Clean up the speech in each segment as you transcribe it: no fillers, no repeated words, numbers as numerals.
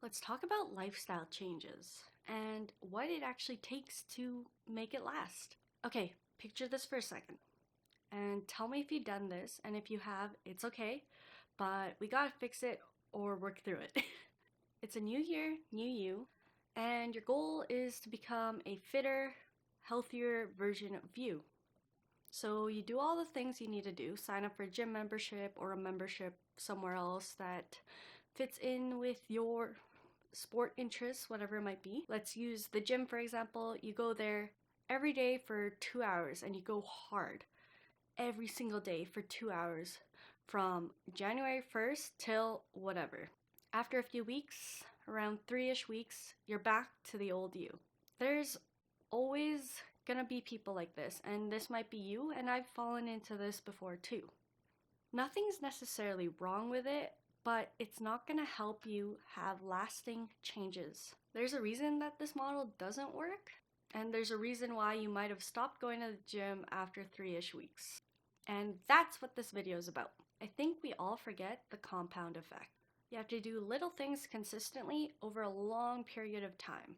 Let's talk about lifestyle changes and what it actually takes to make it last. Okay, picture this for a second and tell me if you've done this, and if you have, it's okay, but we gotta fix it or work through it. It's a new year, new you, and your goal is to become a fitter, healthier version of you. So you do all the things you need to do, sign up for a gym membership or a membership somewhere else that fits in with your sport interests, whatever it might be. Let's use the gym for example. You go there every day for 2 hours and you go hard every single day for 2 hours from January 1st till whatever. After a few weeks, around 3-ish weeks, you're back to the old you. There's always gonna be people like this, and this might be you, and I've fallen into this before too. Nothing's necessarily wrong with it, but it's not gonna help you have lasting changes. There's a reason that this model doesn't work, and there's a reason why you might have stopped going to the gym after 3-ish weeks. And that's what this video is about. I think we all forget the compound effect. You have to do little things consistently over a long period of time.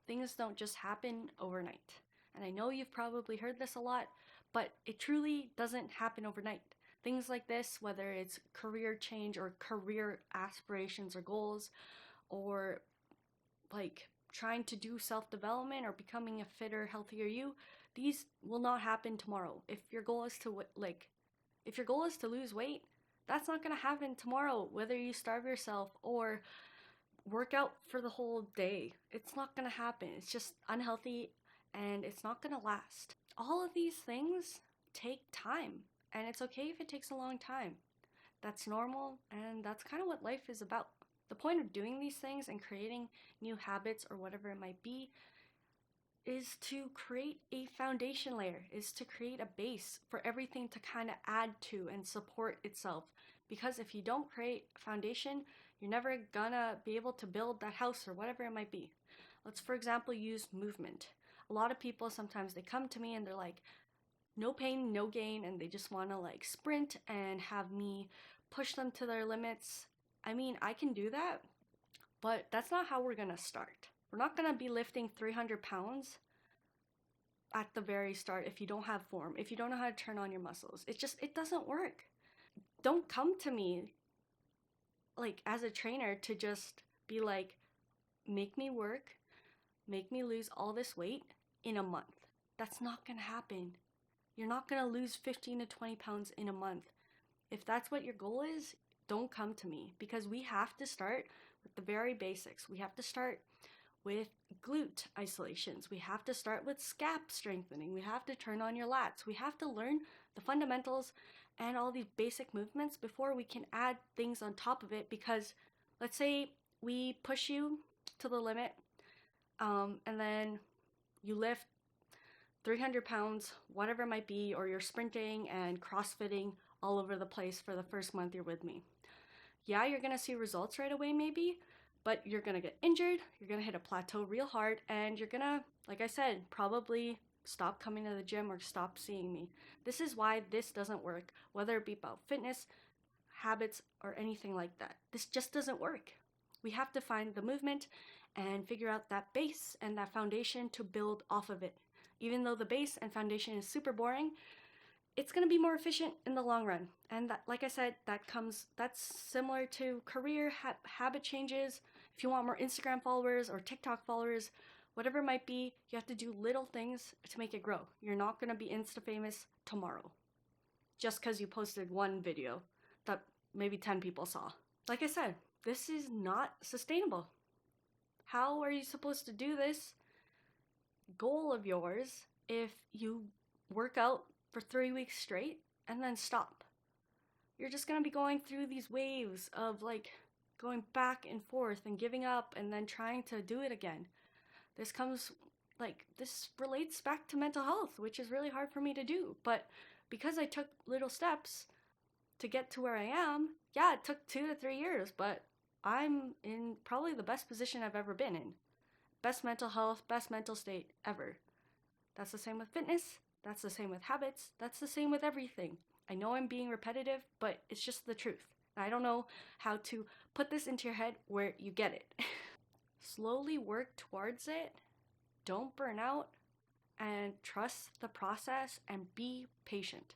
Things don't just happen overnight. And I know you've probably heard this a lot, but it truly doesn't happen overnight. Things like this, whether it's career change or career aspirations or goals, or like trying to do self-development or becoming a fitter, healthier you, these will not happen tomorrow. If your goal is to lose weight, that's not going to happen tomorrow, whether you starve yourself or work out for the whole day. It's not going to happen. It's just unhealthy and it's not going to last. All of these things take time, and it's okay if it takes a long time. That's normal, and that's kind of what life is about. The point of doing these things and creating new habits or whatever it might be is to create a foundation layer, is to create a base for everything to kind of add to and support itself. Because if you don't create a foundation, you're never gonna be able to build that house or whatever it might be. Let's, for example, use movement. A lot of people, sometimes they come to me and they're like, no pain, no gain, and they just want to like sprint and have me push them to their limits. I mean, I can do that, but that's not how we're gonna start. We're not gonna be lifting 300 pounds at the very start if you don't have form, if you don't know how to turn on your muscles. It doesn't work. Don't come to me like as a trainer to just be like, make me work, make me lose all this weight in a month. That's not gonna happen. You're not gonna lose 15 to 20 pounds in a month. If that's what your goal is, don't come to me, because we have to start with the very basics. We have to start with glute isolations. We have to start with scap strengthening. We have to turn on your lats. We have to learn the fundamentals and all these basic movements before we can add things on top of it. Because let's say we push you to the limit, and then you lift 300 pounds, whatever it might be, or you're sprinting and crossfitting all over the place for the first month you're with me. Yeah, you're gonna see results right away maybe, but you're gonna get injured, you're gonna hit a plateau real hard, and you're gonna, like I said, probably stop coming to the gym or stop seeing me. This is why this doesn't work, whether it be about fitness, habits, or anything like that. This just doesn't work. We have to find the movement and figure out that base and that foundation to build off of it. Even though the base and foundation is super boring, it's going to be more efficient in the long run. And that, like I said, that's similar to career habit changes. If you want more Instagram followers or TikTok followers, whatever it might be, you have to do little things to make it grow. You're not going to be Insta famous tomorrow just because you posted one video that maybe 10 people saw. Like I said, this is not sustainable. How are you supposed to do this goal of yours if you work out for 3 weeks straight and then stop? You're just gonna be going through these waves of like going back and forth and giving up and then trying to do it again. This relates back to mental health, which is really hard for me to do. But because I took little steps to get to where I am, yeah, it took 2 to 3 years, but I'm in probably the best position I've ever been in. Best mental health, best mental state ever. That's the same with fitness. That's the same with habits. That's the same with everything. I know I'm being repetitive, but it's just the truth. I don't know how to put this into your head where you get it. slowly work towards it. Don't burn out and trust the process and be patient.